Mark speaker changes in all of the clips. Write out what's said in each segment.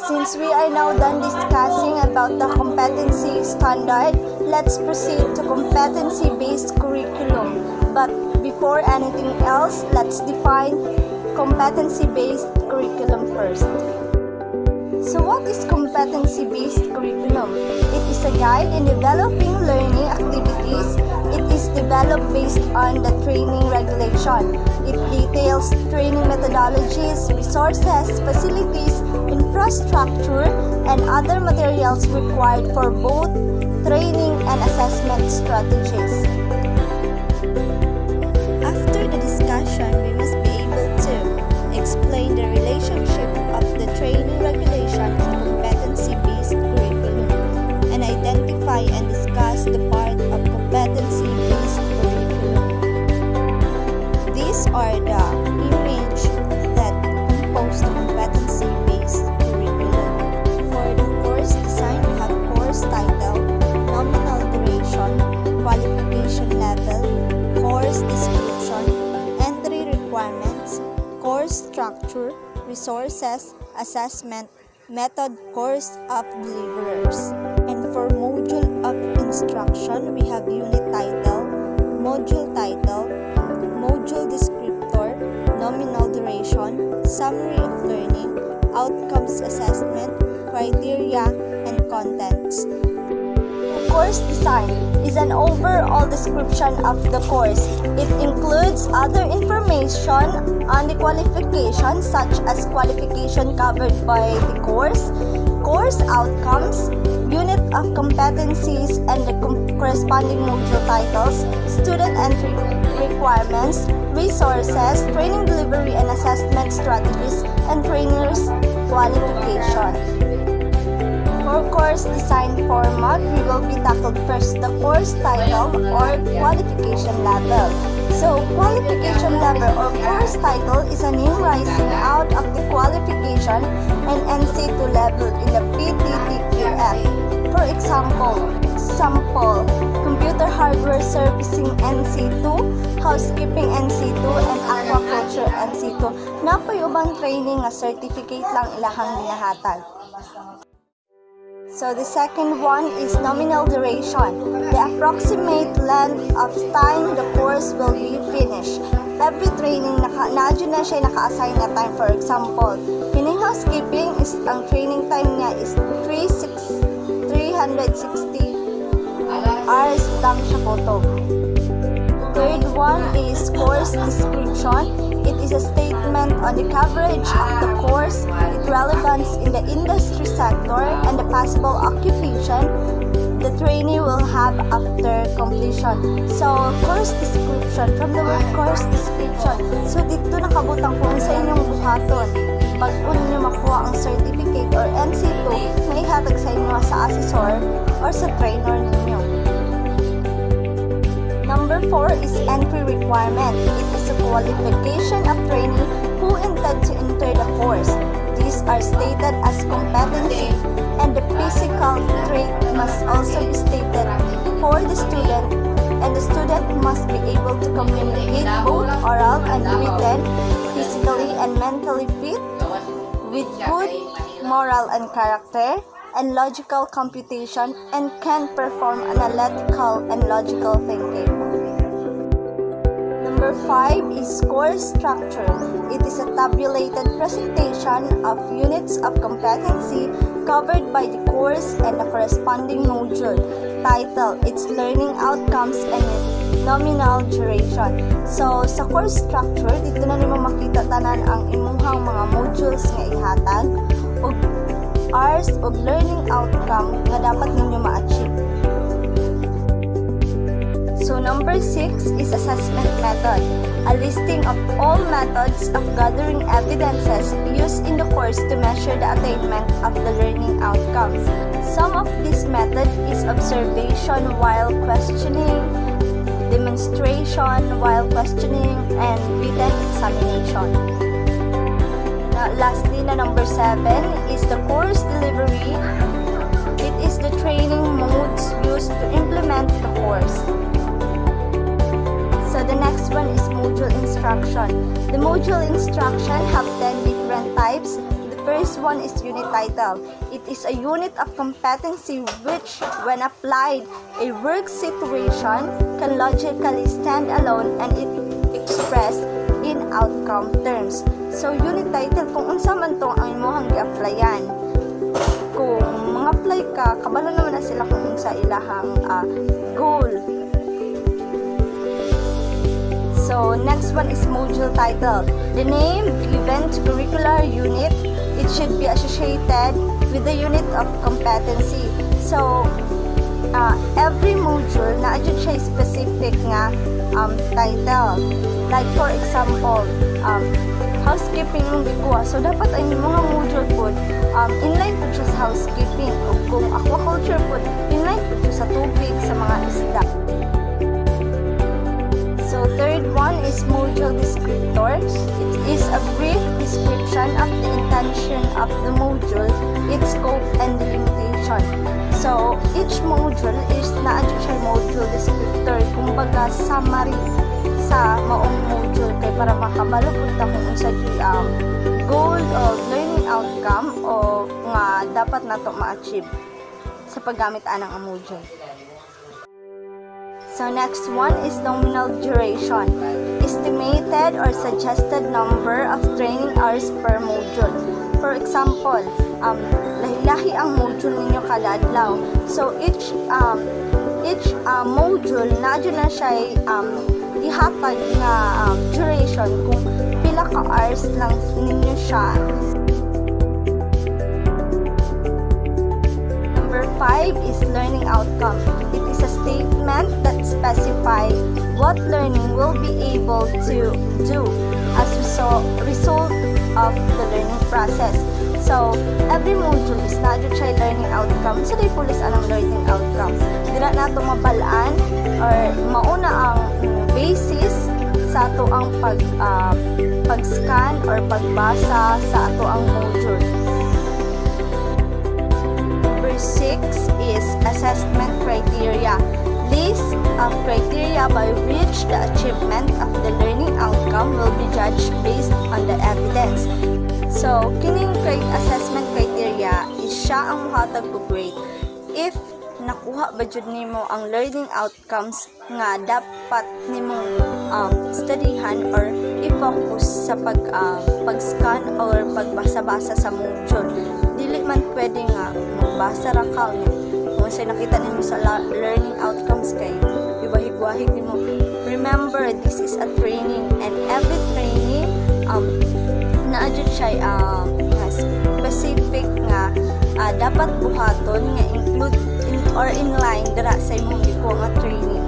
Speaker 1: Since we are now done discussing about the competency standard, let's proceed to competency-based curriculum. But before anything else, let's define competency-based curriculum first. So what is competency-based curriculum? It is a guide in developing learning activities. It is developed based on the training regulation. It details training methodologies, resources, facilities, infrastructure, and other materials required for both training and assessment strategies. After the discussion, we must be able to explain the relationship of the training regulation and competency-based curriculum, and identify and discuss the part of competency-based curriculum. These are the image that compose the competency-based curriculum. For the course design, we have course title, nominal duration, qualification level, course description, entry requirements, course structure, resources, assessment, method, course of deliverers. And for module of instruction, we have unit title, module descriptor, nominal duration, summary of learning, outcomes assessment, criteria, and contents. Course design is an overall description of the course. It includes other information on the qualifications such as qualification covered by the course outcomes, unit of competencies and the corresponding module titles, student entry requirements, resources, training delivery and assessment strategies, and trainers' qualification. For course design format, we will be tackled first the course title or qualification level. So, qualification level or course title is a name rising out of the qualification and NC2 level in the PTTQF. For example, computer hardware servicing NC2, housekeeping NC2, and aquaculture NC2. Napoy ubang training na certificate lang ilahang ginahatag. So the second one is nominal duration, the approximate length of time the course will be finished. Every training nadyo na siya naka-assign na time. For example, kining housekeeping is ang training time niya is 360 hours lang siya po. Third one is course description. It is a statement on the coverage of the course, its relevance in the industry sector, and the possible occupation the trainee will have after completion. So, course description, from the word course description. So, dito nakabutang kung sa inyong buhaton. Pag unyo makuha ang certificate or NC2, may ihatag sa inyo sa assessor or sa trainer ninyo. Number 4 is entry requirement. It is a qualification of trainee who intend to enter the course. These are stated as competency, and the physical trait must also be stated for the student, and the student must be able to communicate both oral and written, physically and mentally fit, with good moral and character, and logical computation, and can perform analytical and logical thinking. Number 5 is course structure. It is a tabulated presentation of units of competency covered by the course and the corresponding module. Title, its learning outcomes, and nominal duration. So, sa course structure, dito na nimo makita tanan ang imuhang mga modules nga ihatag ug hours ug learning outcome nga dapat ninyo ma-achieve. So number 6 is assessment method, a listing of all methods of gathering evidences used in the course to measure the attainment of the learning outcomes. Some of this method is observation while questioning, demonstration while questioning, and written examination. Lastly, number 7 is the course delivery. It is the training modes used to implement the course. So the next one is module instruction. The module instruction have 10 different types. The first one is unit title. It is a unit of competency which, when applied a work situation, can logically stand alone and it expressed in outcome terms. So, unit title, kung unsa man to ang imuhang gi-applyan. Kung mga-apply ka, kabalo naman na sila kung unsa ilahang goal. So, next one is module title. The name given to curricular unit, it should be associated with the unit of competency. So, every module na adjud siya specific nga title. Like for example, housekeeping mong gikuha. So, dapat ay mga module po, inline po siya sa housekeeping. O kung aquaculture po, inline po siya sa tubig, sa mga isda. So, third one is module descriptor. It is a brief description of the intention of the module, its scope, and limitation. So, each module is na-adjust siya module descriptor. Kumbaga, summary sa maong module kay para makabalo po ta kung unsa goal o learning outcome o nga dapat nato ma-achieve sa paggamit anang module. So, next one is nominal duration. Estimated or suggested number of training hours per module. For example, lahi-lahi ang module ninyo kada adlaw. So, each module, na siya ihatag nga duration kung pila ka hours lang ninyo siya. Number 5 is learning outcome. It is a statement that specifies what learning will be able to do as a result of the learning process. So, every module is na siya learning outcome. So, di pulis anong learning outcome. Dira na ito mabalaan or mauna ang basis sa ato ang pag-scan or pagbasa sa ato ang module. Number 6 is assessment criteria. List of criteria by which the achievement of the learning outcome will be judged based on the evidence. So, kining assessment criteria is siya ang muhatag og grade if nakuha ba jud nimo ang learning outcomes nga dapat nimo studyhan or i-focus sa pag-scan or pagbasa-basa sa module. Dili man pwede nga magbasa ra ka kung sa nakita nimo sa learning outcomes kay iwahig-wahig nimo. Remember, this is a training and every training na-adjust siya specific nga dapat buhaton nga include or in line dira sa imong gikuha nga training.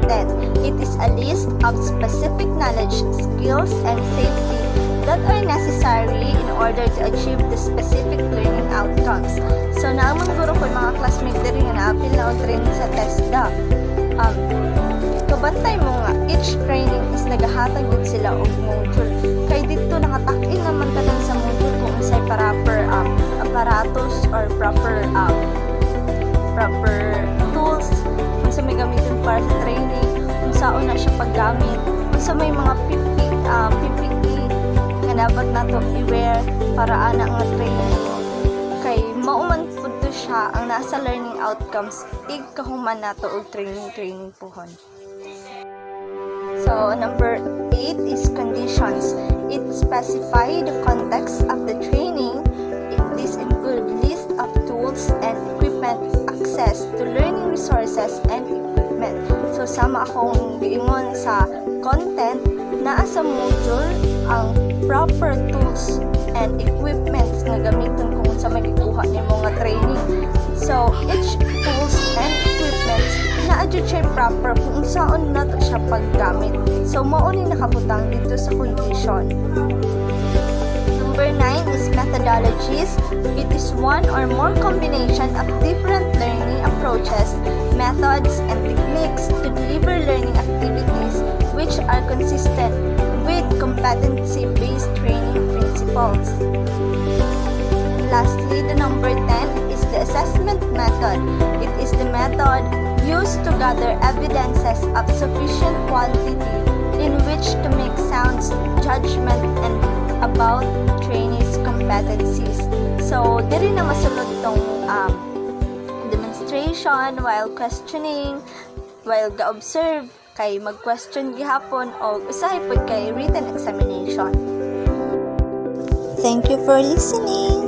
Speaker 1: Then, it is a list of specific knowledge, skills, and safety that are necessary in order to achieve the specific learning outcomes. So, naamang guro ko yung mga classmate diri nga na-apil na o training sa TESDA. Kabantay mo nga, each training is nagahatag din sila og module. Kay dito nakatak-in naman tanan sa module kung unsay proper apparatus or proper tools, kung sa may gamitin para sa training, kung saan na siya paggamit, kung sa may mga PPE nga dapat nato i-wear para ana nga training. Kay mauman pud siya ang nasa learning outcomes, igkahuman nato og training pohon. So, number 8 is conditions. It specifies the context of the training. This includes list of tools and equipment, access to learning resources and equipment. So, sama akong giingon sa content na sa module ang proper tools and equipments nga gamiton kung sa magikuha niyo mga training. So, each tools and equipments na-adjust siya proper kung saan na siya paggamit. So, mauni nakabutang dito sa condition. Number 9 is methodologies. It is one or more combination of different learning approaches, methods, and techniques to deliver learning activities which are consistent with competency-based training principles. Lastly, the number 10 is the assessment method. It is the method used to gather evidences of sufficient quantity in which to make sound judgment and about trainees' competencies. So, diri na masulod tong demonstration while questioning, while ga-observe, kay mag-question gihapon o usahay pod kay written examination.
Speaker 2: Thank you for listening.